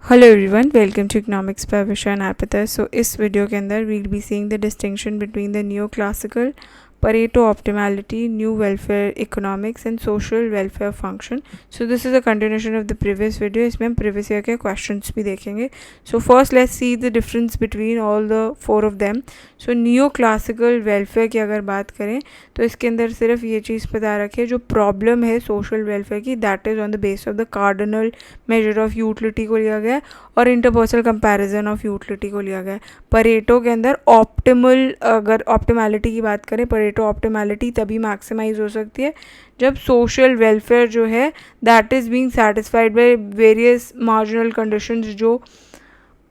Hello everyone, welcome to economics by Visha and Arpita. So इस video के अंदर we'll be seeing the distinction between the new classical Pareto optimality, new welfare economics and social welfare function. So this is a continuation of the previous video. इसमें हम previous year के questions भी देखेंगे। So first let's see the difference between all the four of them. So new classical welfare की अगर बात करें तो इसके अंदर सिर्फ ये चीज़ पता रखे, जो प्रॉब्लम है सोशल वेलफेयर की, that is on the base of the cardinal measure of utility को लिया गया है और इंटरपर्सनल कंपैरिजन ऑफ यूटिलिटी को लिया गया है। परेटो के अंदर ऑप्टिमल, अगर ऑप्टिमैलिटी की बात करें, परेटो ऑप्टिमैलिटी तभी मैक्सिमाइज हो सकती है जब सोशल वेलफेयर जो है that is being satisfied by various marginal conditions, जो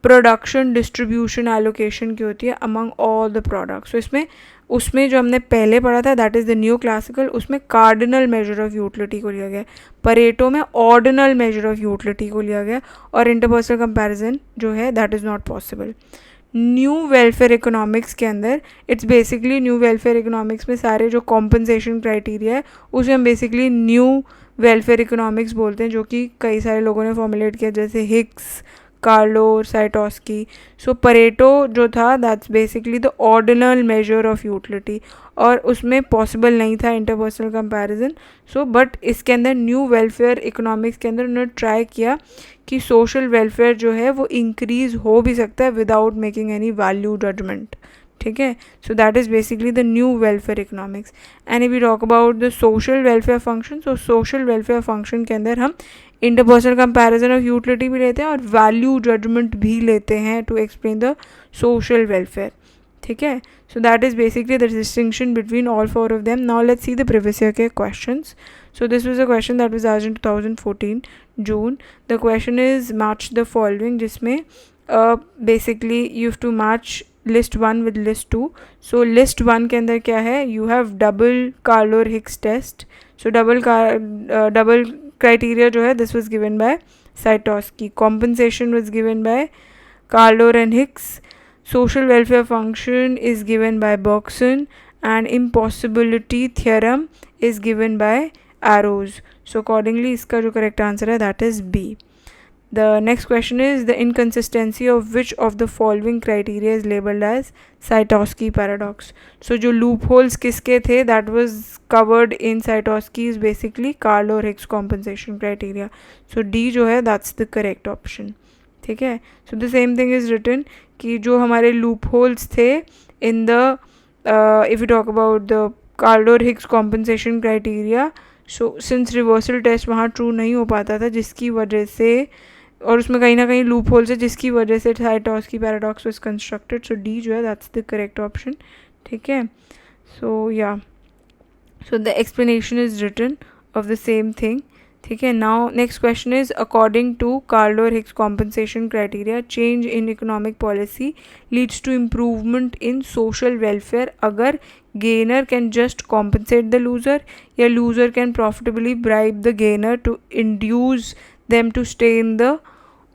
प्रोडक्शन, डिस्ट्रीब्यूशन, एलोकेशन की होती है अमंग ऑल द प्रोडक्ट्स। इसमें उसमें जो हमने पहले पढ़ा था that is the new classical, उसमें कार्डिनल मेजर ऑफ यूटिलिटी को लिया गया। परेटो में ऑर्डिनल मेजर ऑफ यूटिलिटी को लिया गया और इंटरपर्सनल कंपैरिजन जो है that is not possible. New welfare economics के अंदर it's basically, new welfare economics में सारे जो कॉम्पनसेशन क्राइटेरिया है उसे हम बेसिकली न्यू वेलफेयर इकोनॉमिक्स बोलते हैं, जो कि कई सारे लोगों ने फॉर्मुलेट किया, जैसे हिक्स, कार्लो और साइटोस्की। सो परेटो जो था that's basically the ordinal measure of utility और उसमें पॉसिबल नहीं था इंटरपर्सनल कंपैरिजन। सो बट इसके अंदर न्यू वेलफेयर इकोनॉमिक्स के अंदर उन्होंने ट्राई किया कि सोशल वेलफेयर जो है वो इंक्रीज हो भी सकता है without making any value judgement. ठीक है, so that is basically the new welfare economics. And if we talk about the social welfare function, so social welfare function के अंदर हम इंटरपर्सनल कंपैरिजन ऑफ यूटिलिटी भी लेते हैं और वैल्यू जजमेंट भी लेते हैं to explain the social welfare. ठीक है, so that is basically the distinction between all four of them. Now let's see the previous year के questions. So this was a question that was asked in 2014 June. The question is match the following, जिसमें basically you have to match list 1 with list 2. So list 1 के अंदर क्या है, you have double Carlow-Hicks test. So double criteria जो है this was given by Saitowski. Compensation was given by Carlow and Hicks. Social welfare function is given by Bergson and impossibility theorem is given by arrows. So accordingly इसका जो correct answer है that is B. The next question is the inconsistency of which of the following criteria is labeled as Saitowski paradox. So जो loopholes किसके थे that was covered in Saitowski's basically Carlow-Hicks compensation criteria. So D जो है that's the correct option. ठीक है, so the same thing is written कि जो हमारे loopholes थे in the if we talk about the Carlow-Hicks compensation criteria, so since reversal test वहाँ true नहीं हो पाता था, जिसकी वजह से, और उसमें कहीं ना कहीं लूप होल्स है जिसकी वजह से साइटोस्की paradox was constructed. So D जो है दैट्स द करेक्ट ऑप्शन। ठीक है, so yeah so the explanation is written of the same thing. ठीक है, now next question is according to Carlow-Hicks compensation criteria, change in economic policy leads to improvement in social welfare अगर gainer can just compensate the loser, या loser can profitably bribe the gainer to induce them to stay in the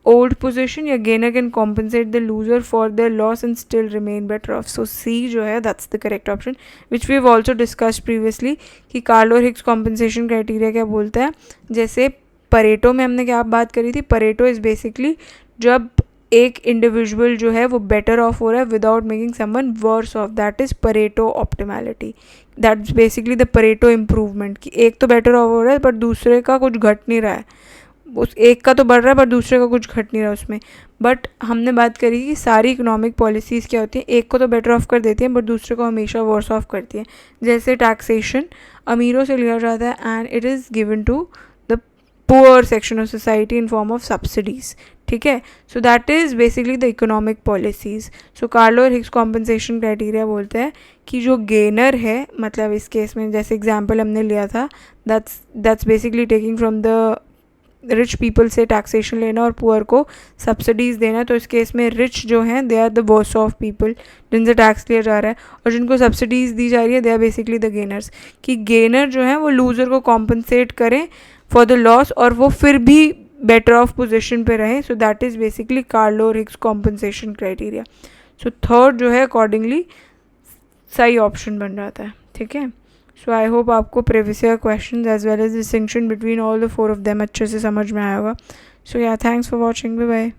old position, या gainer can compensate the loser for their loss and still remain better off. So C जो है that's the correct option, which we have also discussed previously कि Carlow-Hicks compensation criteria क्या बोलता है। जैसे Pareto में हमने क्या बात करी थी, परेटो इज़ बेसिकली जब एक इंडिविजुअल जो है वो बेटर ऑफ हो रहा है without making someone worse off, that is Pareto optimality. That is basically the Pareto improvement कि एक तो बेटर ऑफ हो रहा है पर दूसरे का कुछ घट नहीं रहा है, उस एक का तो बढ़ रहा है पर दूसरे का कुछ घट नहीं रहा उसमें। बट हमने बात करी कि सारी इकोनॉमिक पॉलिसीज़ क्या होती हैं, एक को तो बेटर ऑफ कर देती हैं बट दूसरे को हमेशा वर्स ऑफ करती हैं। जैसे टैक्सेशन अमीरों से लिया जाता है and it is given to the poor section of society in form of subsidies. ठीक है, so that is basically the economic policies. So Carlow-Hicks compensation criteria बोलते हैं कि जो गेनर है, मतलब इस केस में जैसे एग्जांपल हमने लिया था, that's basically taking from the rich people से टैक्सेशन लेना और पुअर को सब्सिडीज़ देना। तो इस केस में रिच जो हैं they are the worse off people जिनसे टैक्स लिया जा रहा है, और जिनको सब्सिडीज़ दी जा रही है they are basically the gainers. कि गेनर जो है वो लूज़र को कॉम्पनसेट करें फॉर द लॉस और वो फिर भी बेटर ऑफ पोजिशन पे रहें। सो that is basically Carlow-Hicks compensation criteria. So third जो है अकॉर्डिंगली सही ऑप्शन बन जाता है। ठीक है, सो आई होप आपको previous year question as well as distinction between all the four of them अच्छे से समझ में आया होगा। So yeah thanks for watching, bye bye.